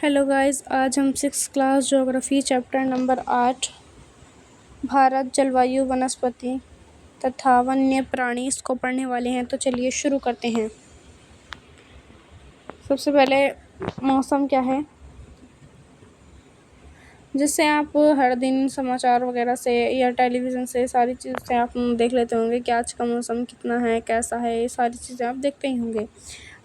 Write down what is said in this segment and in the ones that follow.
Hello guys, आज हम 6th class geography chapter number 8 Bharat जलवायु वनस्पति तथा वन्य प्राणी इसको पढ़ने वाले हैं। तो चलिए शुरू करते हैं। सबसे पहले मौसम क्या है, जिससे आप हर दिन समाचार वगैरह से या टेलीविज़न से सारी चीज़ से आप देख लेते होंगे कि आज का मौसम कितना है, कैसा है, ये सारी चीज़ें आप देखते ही होंगे।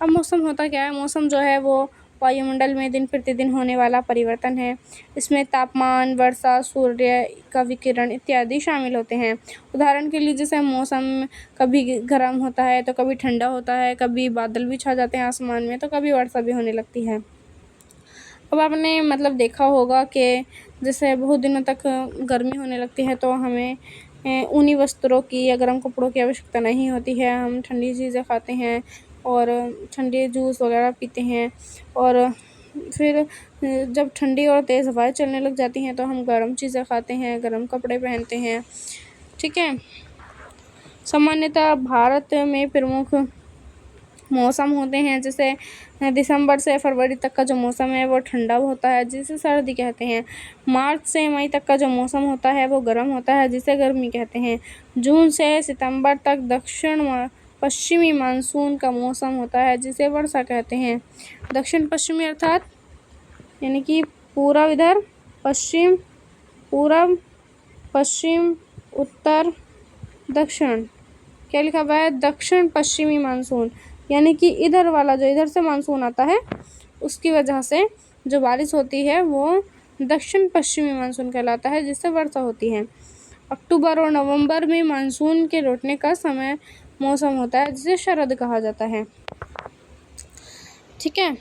अब मौसम होता क्या है? मौसम जो है वो वायुमंडल में दिन प्रतिदिन होने वाला परिवर्तन है। इसमें तापमान, वर्षा, सूर्य का विकिरण इत्यादि शामिल होते हैं। उदाहरण के लिए जैसे मौसम कभी गर्म होता है तो कभी ठंडा होता है, कभी बादल भी छा जाते हैं आसमान में तो कभी वर्षा भी होने लगती है। अब आपने देखा होगा कि जैसे बहुत दिनों तक गर्मी होने लगती है तो हमें ऊनी वस्त्रों की या गर्म कपड़ों की आवश्यकता नहीं होती है। हम ठंडी चीज़ें खाते हैं और ठंडे जूस वगैरह पीते हैं, और फिर जब ठंडी और तेज़ हवाएं चलने लग जाती हैं तो हम गर्म चीज़ें खाते हैं, गर्म कपड़े पहनते हैं। ठीक है। सामान्यतः भारत में प्रमुख मौसम होते हैं, जैसे दिसंबर से फरवरी तक का जो मौसम है वो ठंडा होता है, जिसे सर्दी कहते हैं। मार्च से मई तक का जो मौसम होता है वो गर्म होता है, जिसे गर्मी कहते हैं। जून से सितंबर तक दक्षिण पश्चिमी मानसून का मौसम होता है, जिसे वर्षा कहते हैं। दक्षिण पश्चिमी अर्थात यानी कि पूर्व इधर, पश्चिम पूरब, पश्चिम उत्तर, दक्षिण। क्या लिखा हुआ है? दक्षिण पश्चिमी मानसून, यानी कि इधर वाला जो इधर से मानसून आता है उसकी वजह से जो बारिश होती है वो दक्षिण पश्चिमी मानसून कहलाता है, जिससे वर्षा होती है। अक्टूबर और नवंबर में मानसून के लौटने का समय मौसम होता है, जिसे शरद कहा जाता है। ठीक है।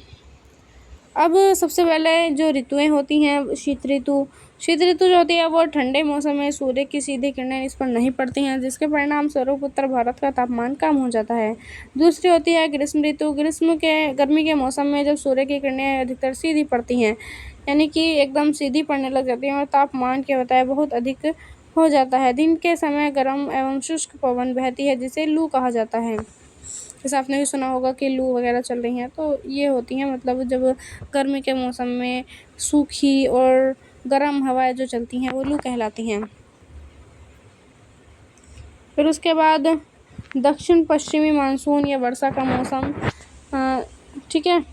अब सबसे पहले जो ऋतुएं होती हैं, शीत ऋतु जो होती है वो ठंडे मौसम में सूर्य की सीधी किरणें इस पर नहीं पड़ती हैं, जिसके परिणाम स्वरूप उत्तर भारत का तापमान कम हो जाता है। दूसरी होती है ग्रीष्म ऋतु। गर्मी के मौसम में जब सूर्य की किरणें अधिकतर सीधी पड़ती हैं, यानी कि एकदम सीधी पड़ने लग जाती हैं और तापमान क्या होता है बहुत अधिक हो जाता है। दिन के समय गर्म एवं शुष्क पवन बहती है, जिसे लू कहा जाता है। जैसे आपने भी सुना होगा कि लू वगैरह चल रही हैं, तो ये होती हैं जब गर्मी के मौसम में सूखी और गर्म हवाएं जो चलती हैं वो लू कहलाती हैं। फिर उसके बाद दक्षिण पश्चिमी मानसून या वर्षा का मौसम। ठीक है।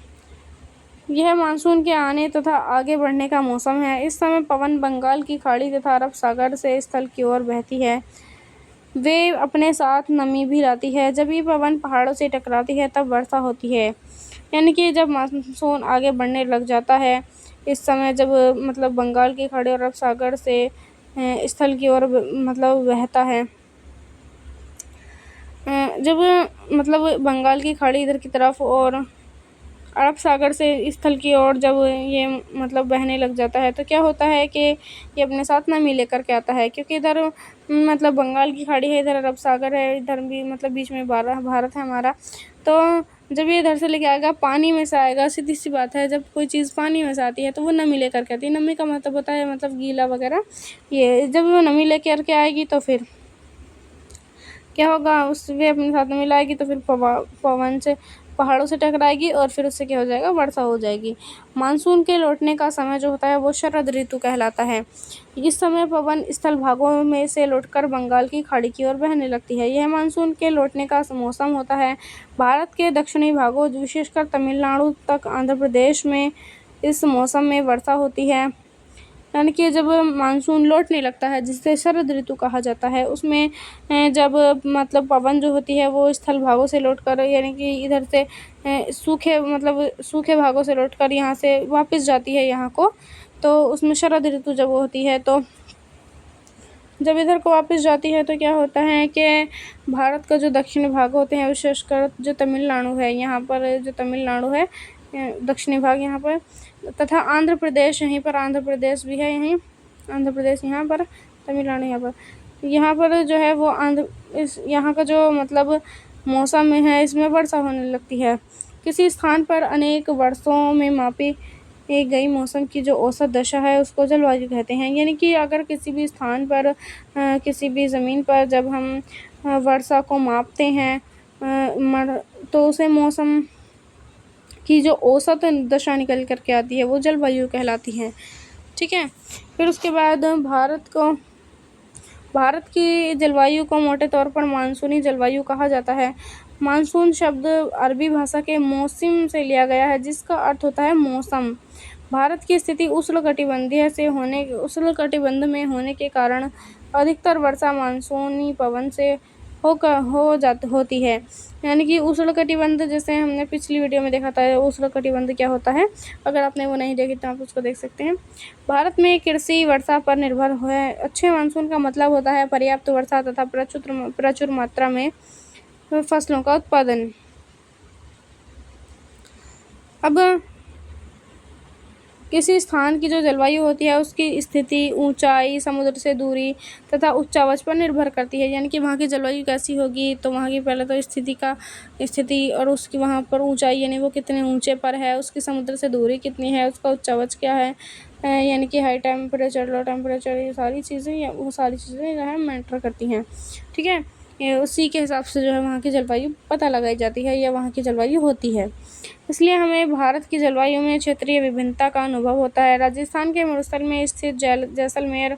यह मानसून के आने तथा आगे बढ़ने का मौसम है। इस समय पवन बंगाल की खाड़ी तथा अरब सागर से स्थल की ओर बहती है। वे अपने साथ नमी भी लाती है। जब ये पवन पहाड़ों से टकराती है तब वर्षा होती है, यानी कि जब मानसून आगे बढ़ने लग जाता है इस समय जब बंगाल की खाड़ी और अरब सागर से स्थल की ओर बहता है। जब बंगाल की खाड़ी इधर की तरफ और अरब सागर से स्थल की ओर जब ये बहने लग जाता है तो क्या होता है कि ये अपने साथ नमी लेकर के आता है, क्योंकि इधर बंगाल की खाड़ी है, इधर अरब सागर है, इधर भी बीच में भारत है हमारा। तो जब ये इधर से लेके आएगा पानी में से आएगा, सीधी सी बात है, जब कोई चीज़ पानी में से आती है तो वो नमी लेकर के आती है। नमी का मतलब होता है गीला वगैरह। ये जब वो नमी लेकर के आएगी तो फिर क्या होगा, उससे अपने साथ में मिलाएगी तो फिर पवन से पहाड़ों से टकराएगी और फिर उससे क्या हो जाएगा, वर्षा हो जाएगी। मानसून के लौटने का समय जो होता है वो शरद ऋतु कहलाता है। इस समय पवन स्थल भागों में से लौटकर बंगाल की खाड़ी की ओर बहने लगती है। यह मानसून के लौटने का मौसम होता है। भारत के दक्षिणी भागों विशेषकर तमिलनाडु तक आंध्र प्रदेश में इस मौसम में वर्षा होती है, यानी कि जब मानसून लौटने लगता है जिसे शरद ऋतु कहा जाता है, उसमें जब पवन जो होती है वो स्थल भागों से लौटकर यानी कि इधर से सूखे भागों से लौटकर यहाँ से वापस जाती है यहाँ को, तो उसमें शरद ऋतु जब होती है तो जब इधर को वापस जाती है तो क्या होता है कि भारत का जो दक्षिणी भाग होते हैं विशेषकर जो तमिलनाडु है, यहाँ पर जो तमिलनाडु है दक्षिणी भाग यहाँ पर, तथा आंध्र प्रदेश यहीं पर, आंध्र प्रदेश भी है यहीं, आंध्र प्रदेश यहाँ पर, तमिलनाडु यहाँ पर जो है वो यहाँ का जो मौसम है इसमें वर्षा होने लगती है। किसी स्थान पर अनेक वर्षों में मापी गई मौसम की जो औसत दशा है उसको जलवायु कहते हैं। यानी कि अगर किसी भी स्थान पर किसी भी ज़मीन पर जब हम वर्षा को मापते हैं तो उसे मौसम की जो औसत दशा निकल कर के आती है वो जलवायु कहलाती है। ठीक है। फिर उसके बाद भारत की जलवायु को मोटे तौर पर मानसूनी जलवायु कहा जाता है। मानसून शब्द अरबी भाषा के मौसम से लिया गया है, जिसका अर्थ होता है मौसम। भारत की स्थिति उष्णकटिबंध में होने के कारण अधिकतर वर्षा मानसूनी पवन से होती है। यानी कि उष्णकटिबंध, जैसे हमने पिछली वीडियो में देखा था उष्णकटिबंध क्या होता है, अगर आपने वो नहीं देखी तो आप उसको देख सकते हैं। भारत में कृषि वर्षा पर निर्भर है। अच्छे मानसून का मतलब होता है पर्याप्त वर्षा तथा प्रचुर मात्रा में फसलों का उत्पादन। अब किसी स्थान की जो जलवायु होती है उसकी स्थिति, ऊंचाई, समुद्र से दूरी तथा उच्चावच पर निर्भर करती है। यानी कि वहाँ की जलवायु कैसी होगी, तो वहाँ की पहले तो स्थिति और उसकी वहाँ पर ऊंचाई, यानी वो कितने ऊंचे पर है, उसकी समुद्र से दूरी कितनी है, उसका उच्चावच क्या है, यानी कि हाई टेम्परेचर, लो टेम्परेचर, ये सारी चीज़ें जो है मैटर करती हैं। ठीक है। ये उसी के हिसाब से जो है वहाँ की जलवायु पता लगाई जाती है या वहाँ की जलवायु होती है। इसलिए हमें भारत की जलवायु में क्षेत्रीय विभिन्नता का अनुभव होता है। राजस्थान के मरुस्थल में स्थित जैसलमेर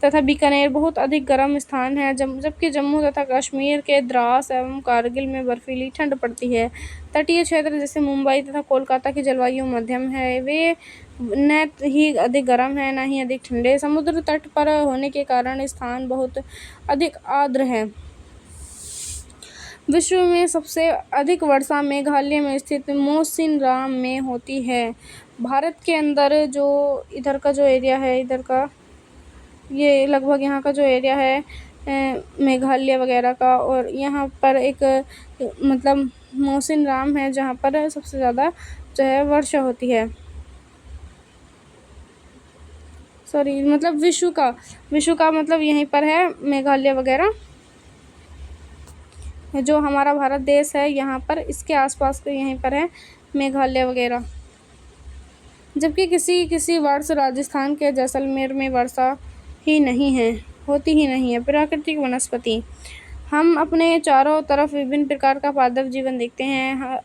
तथा बीकानेर बहुत अधिक गर्म स्थान है, जबकि जम्मू तथा कश्मीर के द्रास एवं कारगिल में बर्फीली ठंड पड़ती है। तटीय क्षेत्र जैसे मुंबई तथा कोलकाता की जलवायु मध्यम है। वे न ही अधिक गर्म है न ही अधिक ठंडे। समुद्र तट पर होने के कारण स्थान बहुत अधिक आर्द्र है। विश्व में सबसे अधिक वर्षा मेघालय में स्थित मौसिनराम में होती है। भारत के अंदर जो इधर का जो एरिया है, इधर का ये लगभग यहाँ का जो एरिया है मेघालय वगैरह का, और यहाँ पर एक मतलब मौसिनराम है जहाँ पर सबसे ज़्यादा जो है वर्षा होती है। सॉरी, मतलब विश्व का मतलब यहीं पर है मेघालय वगैरह, जो हमारा भारत देश है यहाँ पर इसके आसपास के यहीं पर है मेघालय वगैरह। जबकि किसी वर्ष राजस्थान के जैसलमेर में वर्षा होती ही नहीं है। प्राकृतिक वनस्पति, हम अपने चारों तरफ विभिन्न प्रकार का पादप जीवन देखते हैं।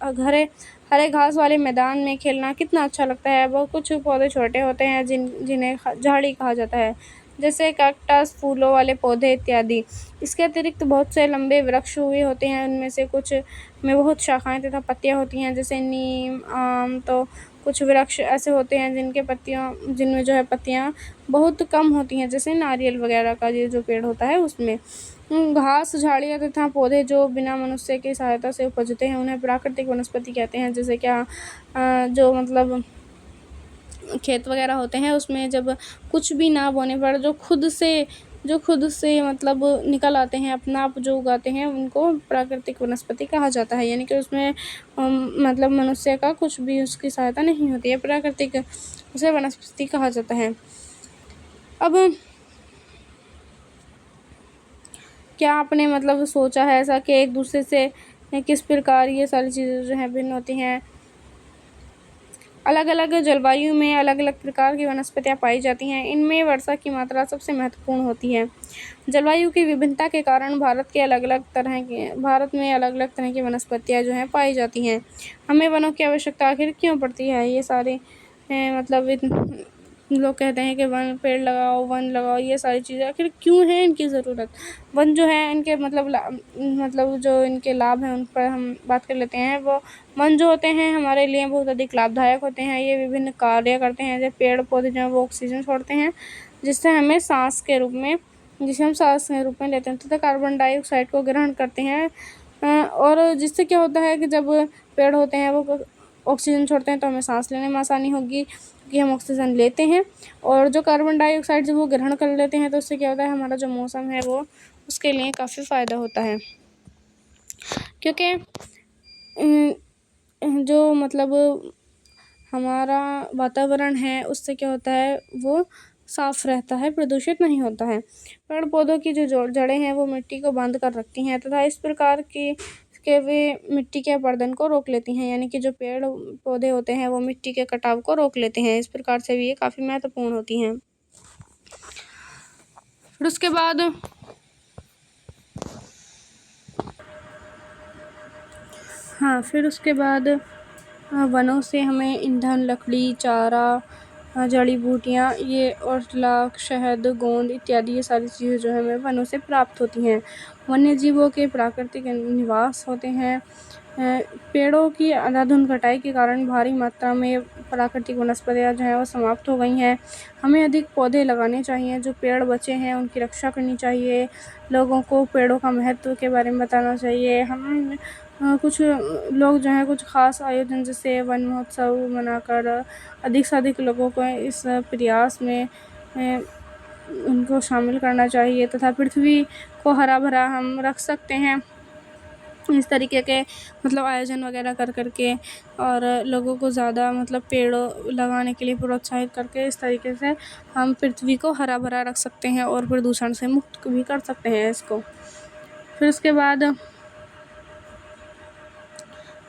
हरे घास वाले मैदान में खेलना कितना अच्छा लगता है। वो कुछ पौधे छोटे होते हैं जिन्हें झाड़ी कहा जाता है, जैसे कैक्टस, फूलों वाले पौधे इत्यादि। इसके अतिरिक्त बहुत से लंबे वृक्ष हुए होते हैं, उनमें से कुछ में बहुत शाखाएं तथा पत्तियां होती हैं, जैसे नीम, आम। तो कुछ वृक्ष ऐसे होते हैं जिनमें जो है पत्तियां बहुत कम होती हैं, जैसे नारियल वगैरह का ये जो पेड़ होता है उसमें। घास, झाड़ियाँ तथा पौधे जो बिना मनुष्य की सहायता से उपजते हैं उन्हें प्राकृतिक वनस्पति कहते हैं। जैसे क्या जो मतलब खेत वगैरह होते हैं उसमें जब कुछ भी ना बोने पर जो खुद से मतलब निकल आते हैं, अपना आप जो उगाते हैं, उनको प्राकृतिक वनस्पति कहा जाता है। यानी कि उसमें मतलब मनुष्य का कुछ भी उसकी सहायता नहीं होती है, प्राकृतिक उसे वनस्पति कहा जाता है। अब क्या आपने मतलब सोचा है ऐसा कि एक दूसरे से किस प्रकार ये सारी चीज़ें जो हैं भिन्न होती हैं? अलग अलग जलवायु में अलग अलग प्रकार की वनस्पतियाँ पाई जाती हैं। इनमें वर्षा की मात्रा सबसे महत्वपूर्ण होती है। जलवायु की विभिन्नता के कारण भारत में अलग अलग तरह की वनस्पतियाँ जो हैं पाई जाती हैं। हमें वनों की आवश्यकता आखिर क्यों पड़ती है? ये सारे मतलब लोग कहते हैं कि पेड़ लगाओ, ये सारी चीज़ें आखिर क्यों है इनकी ज़रूरत? वन जो है इनके मतलब जो इनके लाभ हैं उन पर हम बात कर लेते हैं। वो वन जो होते हैं हमारे लिए बहुत अधिक लाभदायक होते हैं। ये विभिन्न कार्य करते हैं। जैसे पेड़ पौधे जो हैं वो ऑक्सीजन छोड़ते हैं, जिसे हम सांस के रूप में लेते हैं, तथा कार्बन डाइऑक्साइड को ग्रहण करते हैं। और जिससे क्या होता है कि जब पेड़ होते हैं वो ऑक्सीजन छोड़ते हैं तो हमें सांस लेने में आसानी होगी, क्योंकि हम ऑक्सीजन लेते हैं। और जो कार्बन डाइऑक्साइड जब वो ग्रहण कर लेते हैं तो उससे क्या होता है, हमारा जो मौसम है वो उसके लिए काफ़ी फ़ायदा होता है। क्योंकि जो मतलब हमारा वातावरण है उससे क्या होता है, वो साफ रहता है, प्रदूषित नहीं होता है। पेड़ पौधों की जो जड़ें हैं वो मिट्टी को बांध कर रखती हैं तथा इस प्रकार के वे मिट्टी के अपरदन को रोक लेती हैं। यानी कि जो पेड़ पौधे होते हैं वो मिट्टी के कटाव को रोक लेते हैं। इस प्रकार से भी ये काफ़ी महत्वपूर्ण होती हैं। फिर उसके बाद वनों से हमें ईंधन, लकड़ी, चारा, जड़ी बूटियाँ ये और लाख, शहद, गोंद इत्यादि ये सारी चीज़ें जो है हमें वनों से प्राप्त होती हैं। वन्य जीवों के प्राकृतिक निवास होते हैं। पेड़ों की अंधाधुंध कटाई के कारण भारी मात्रा में प्राकृतिक वनस्पतियाँ जो हैं वो समाप्त हो गई हैं। हमें अधिक पौधे लगाने चाहिए, जो पेड़ बचे हैं उनकी रक्षा करनी चाहिए। लोगों को पेड़ों का महत्व के बारे में बताना चाहिए। हम कुछ लोग जो हैं कुछ ख़ास आयोजन जैसे वन महोत्सव मनाकर अधिक से अधिक लोगों को इस प्रयास में उनको शामिल करना चाहिए तथा पृथ्वी को हरा भरा हम रख सकते हैं इस तरीके के आयोजन वगैरह कर के और लोगों को ज़्यादा पेड़ लगाने के लिए प्रोत्साहित करके इस तरीके से हम पृथ्वी को हरा भरा रख सकते हैं और प्रदूषण से मुक्त भी कर सकते हैं इसको। फिर उसके बाद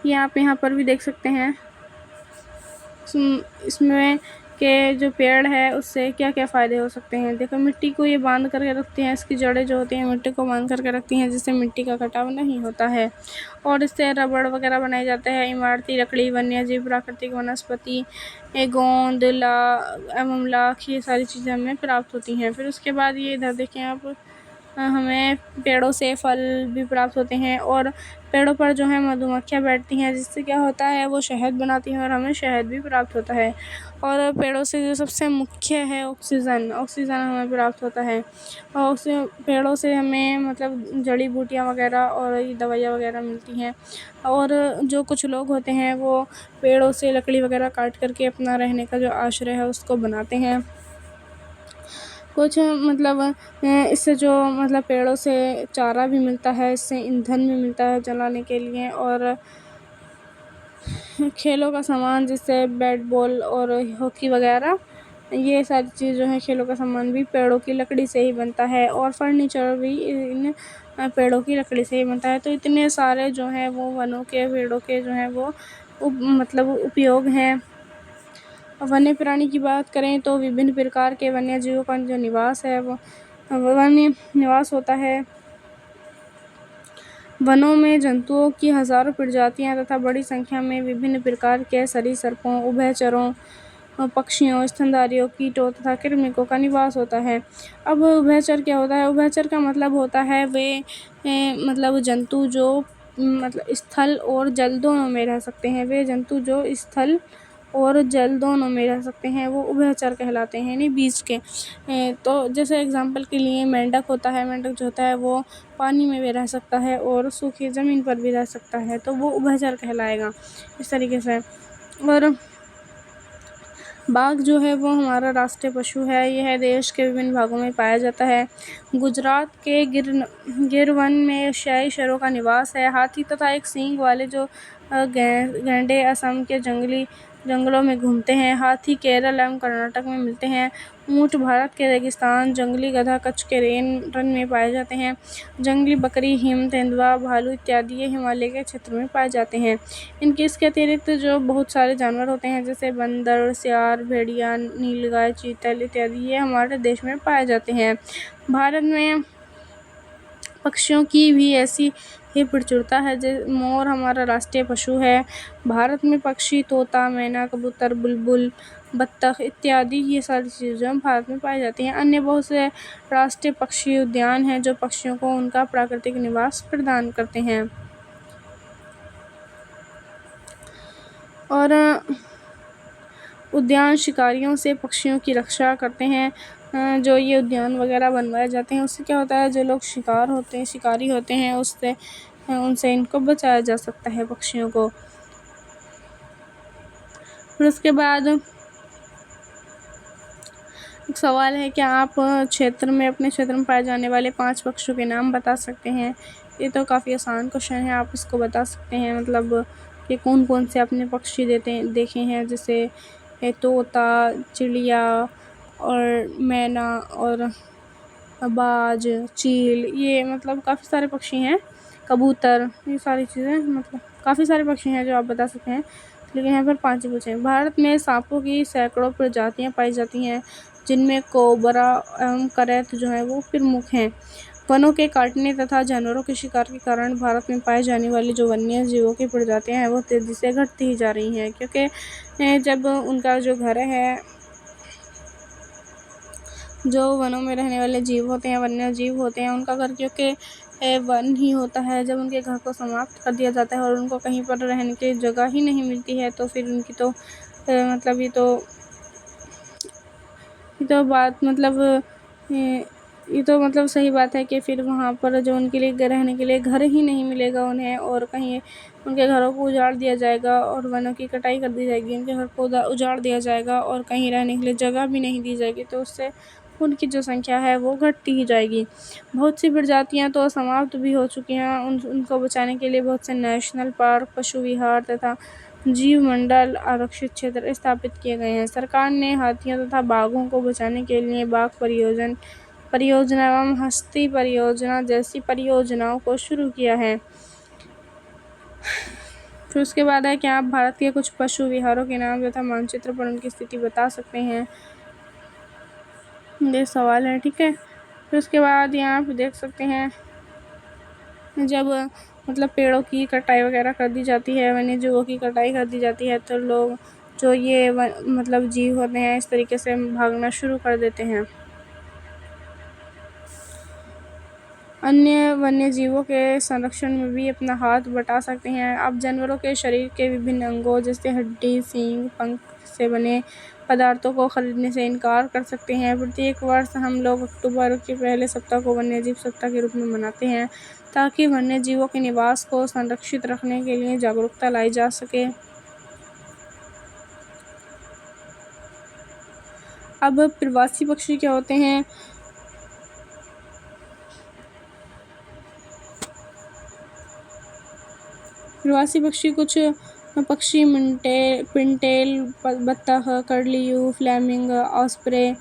ये आप यहाँ पर भी देख सकते हैं इसमें के जो पेड़ है उससे क्या क्या फ़ायदे हो सकते हैं। देखो, मिट्टी को ये बांध करके रखती हैं, इसकी जड़ें जो होती हैं मिट्टी को बांध करके रखती हैं, जिससे मिट्टी का कटाव नहीं होता है और इससे रबड़ वगैरह बनाए जाते हैं। इमारती लकड़ी, वन्यजीव, प्राकृतिक वनस्पति, गोंद एवं लाख ये सारी चीज़ें हमें प्राप्त होती हैं। फिर उसके बाद ये इधर देखें आप, हमें पेड़ों से फल भी प्राप्त होते हैं और पेड़ों पर जो है मधुमक्खियाँ बैठती हैं, जिससे क्या होता है वो शहद बनाती हैं और हमें शहद भी प्राप्त होता है। और पेड़ों से जो सबसे मुख्य है ऑक्सीजन हमें प्राप्त होता है और पेड़ों से हमें जड़ी बूटियाँ वगैरह और दवाइयाँ वगैरह मिलती हैं। और जो कुछ लोग होते हैं वो पेड़ों से लकड़ी वगैरह काट करके अपना रहने का जो आश्रय है उसको बनाते हैं। कुछ इससे जो पेड़ों से चारा भी मिलता है, इससे ईंधन भी मिलता है जलाने के लिए और खेलों का सामान जैसे बैट बॉल और हॉकी वगैरह ये सारी चीज़ जो है खेलों का सामान भी पेड़ों की लकड़ी से ही बनता है और फर्नीचर भी इन पेड़ों की लकड़ी से ही बनता है। तो इतने सारे जो हैं वो वनों के पेड़ों के जो हैं वो उपयोग हैं। वन्य प्राणी की बात करें तो विभिन्न प्रकार के वन्य जीवों का जो निवास है वो वन्य निवास होता है। वनों में जंतुओं की हज़ारों प्रजातियां तथा बड़ी संख्या में विभिन्न प्रकार के सरीसृपों, उभयचरों, पक्षियों, स्तनधारियों, कीटों तथा कृमिकों का निवास होता है। अब उभयचर क्या होता है? उभयचर का मतलब होता है वे जंतु जो स्थल और जल दोनों में रह सकते हैं। वे जंतु जो स्थल और जल दोनों में रह सकते हैं वो उभयचर कहलाते हैं, यानी बीच के। तो जैसे एग्जांपल के लिए मेंढक होता है, मेंढक जो होता है वो पानी में भी रह सकता है और सूखी ज़मीन पर भी रह सकता है, तो वो उभयचर कहलाएगा इस तरीके से। और बाघ जो है वो हमारा राष्ट्रीय पशु है। यह देश के विभिन्न भागों में पाया जाता है। गुजरात के गिर वन में एशियाई शेरों का निवास है। हाथी तथा एक सींग वाले जो गैंडे असम के जंगलों में घूमते हैं। हाथी केरल एवं कर्नाटक में मिलते हैं। ऊँट भारत के रेगिस्तान, जंगली गधा कच्छ के रन में पाए जाते हैं। जंगली बकरी, हिम, तेंदुआ, भालू इत्यादि ये हिमालय के क्षेत्र में पाए जाते हैं। इसके अतिरिक्त जो बहुत सारे जानवर होते हैं जैसे बंदर, सियार, भेड़िया, नीलगाय, चीतल इत्यादि ये हमारे देश में पाए जाते हैं। भारत में पक्षियों की भी ऐसी ही प्रचुरता है। मोर हमारा राष्ट्रीय पशु है। भारत में पक्षी तोता, मैना, कबूतर, बुलबुल, बत्तख इत्यादि ये सारी चीज़ें भारत में पाई जाती हैं। अन्य बहुत से राष्ट्रीय पक्षी उद्यान हैं जो पक्षियों को उनका प्राकृतिक निवास प्रदान करते हैं। और उद्यान शिकारियों से पक्षियों की रक्षा करते हैं। जो ये उद्यान वगैरह बनवाए जाते हैं उससे क्या होता है, जो लोग शिकारी होते हैं उनसे इनको बचाया जा सकता है पक्षियों को। फिर उसके बाद एक सवाल है, क्या आप अपने क्षेत्र में पाए जाने वाले 5 पक्षियों के नाम बता सकते हैं? ये तो काफ़ी आसान क्वेश्चन है, आप इसको बता सकते हैं कि कौन कौन से आपने पक्षी देखे हैं, जैसे तोता, चिड़िया और मैना और बाज, चील, ये काफ़ी सारे पक्षी हैं, कबूतर, ये सारी चीज़ें काफ़ी सारे पक्षी हैं जो आप बता सकते हैं, लेकिन यहाँ पर 5 ही पूछे हैं। भारत में सांपों की सैकड़ों प्रजातियाँ पाई जाती हैं, जिनमें कोबरा एवं करैत जो है वो प्रमुख हैं। वनों के काटने तथा जानवरों के शिकार के कारण भारत में पाए जाने वाली जो वन्य जीवों की प्रजातियां हैं वो तेज़ी से घटती ही जा रही हैं, क्योंकि जब उनका जो घर है, जो वनों में रहने वाले जीव होते हैं, वन्य जीव होते हैं, उनका घर क्योंकि वन ही होता है, जब उनके घर को समाप्त कर दिया जाता है और उनको कहीं पर रहने की जगह ही नहीं मिलती है, तो फिर उनकी तो मतलब ये तो मतलब सही बात है कि फिर वहाँ पर जो उनके लिए रहने के लिए घर ही नहीं मिलेगा उन्हें, और कहीं उनके घरों को उजाड़ दिया जाएगा और वनों की कटाई कर दी जाएगी, उनके घर को उजाड़ दिया जाएगा और कहीं रहने के लिए जगह भी नहीं दी जाएगी, तो उससे उनकी जो संख्या है वो घटती ही जाएगी। बहुत सी प्रजातियां तो समाप्त भी हो चुकी हैं। उनको बचाने के लिए बहुत से नेशनल पार्क, पशु विहार तथा जीव मंडल आरक्षित क्षेत्र स्थापित किए गए हैं। सरकार ने हाथियों तथा बाघों को बचाने के लिए बाघ परियोजना एवं हस्ती परियोजना जैसी परियोजनाओं को शुरू किया है। फिर उसके बाद है कि आप भारत के कुछ पशु विहारों के नाम तथा मानचित्र पर उनकी स्थिति बता सकते हैं, ये सवाल है, ठीक है। फिर उसके बाद यहाँ पे देख सकते हैं, जब मतलब पेड़ों की कटाई वगैरह कर दी जाती है, वन्य जीवों की कटाई कर दी जाती है, तो लोग जो ये मतलब जीव होते हैं इस तरीके से भागना शुरू कर देते हैं। अन्य वन्य जीवों के संरक्षण में भी अपना हाथ बटा सकते हैं। आप जानवरों के शरीर के विभिन्न अंगों जैसे हड्डी, सींग, पंख से बने पदार्थों को खरीदने से इनकार कर सकते हैं। प्रत्येक वर्ष हम लोग अक्टूबर के पहले सप्ताह को वन्यजीव सप्ताह के रूप में मनाते हैं, ताकि वन्य जीवों के निवास को संरक्षित रखने के लिए जागरूकता लाई जा सके। अब प्रवासी पक्षी क्या होते हैं? प्रवासी पक्षी कुछ पक्षी पिनटेल, बत्तख, कर्लियू, फ्लेमिंग, ऑस्प्रे,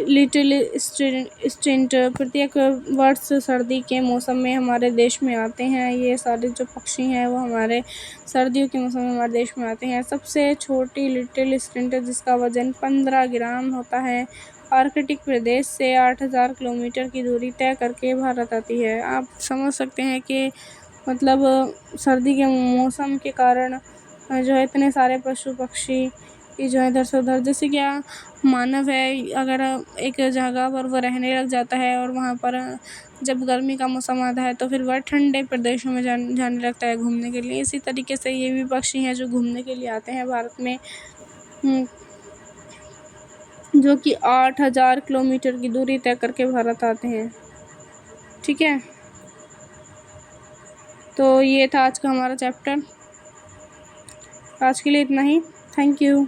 लिटिल स्टिंट प्रत्येक वर्ष सर्दी के मौसम में हमारे देश में आते हैं। ये सारे जो पक्षी हैं वो हमारे सर्दियों के मौसम में हमारे देश में आते हैं। सबसे छोटी लिटिल स्टिंट, जिसका वजन 15 ग्राम होता है, आर्कटिक प्रदेश से 8000 किलोमीटर की दूरी तय करके भारत आती है। आप समझ सकते हैं कि मतलब सर्दी के मौसम के कारण जो है इतने सारे पशु पक्षी जो है इधर से उधर, जैसे क्या मानव है, अगर एक जगह पर वो रहने लग जाता है और वहाँ पर जब गर्मी का मौसम आता है तो फिर वह ठंडे प्रदेशों में जाने लगता है घूमने के लिए। इसी तरीके से ये भी पक्षी हैं जो घूमने के लिए आते हैं भारत में, जो कि 8000 किलोमीटर की दूरी तय करके भारत आते हैं, ठीक है। तो ये था आज का हमारा चैप्टर। आज के लिए इतना ही। Thank you.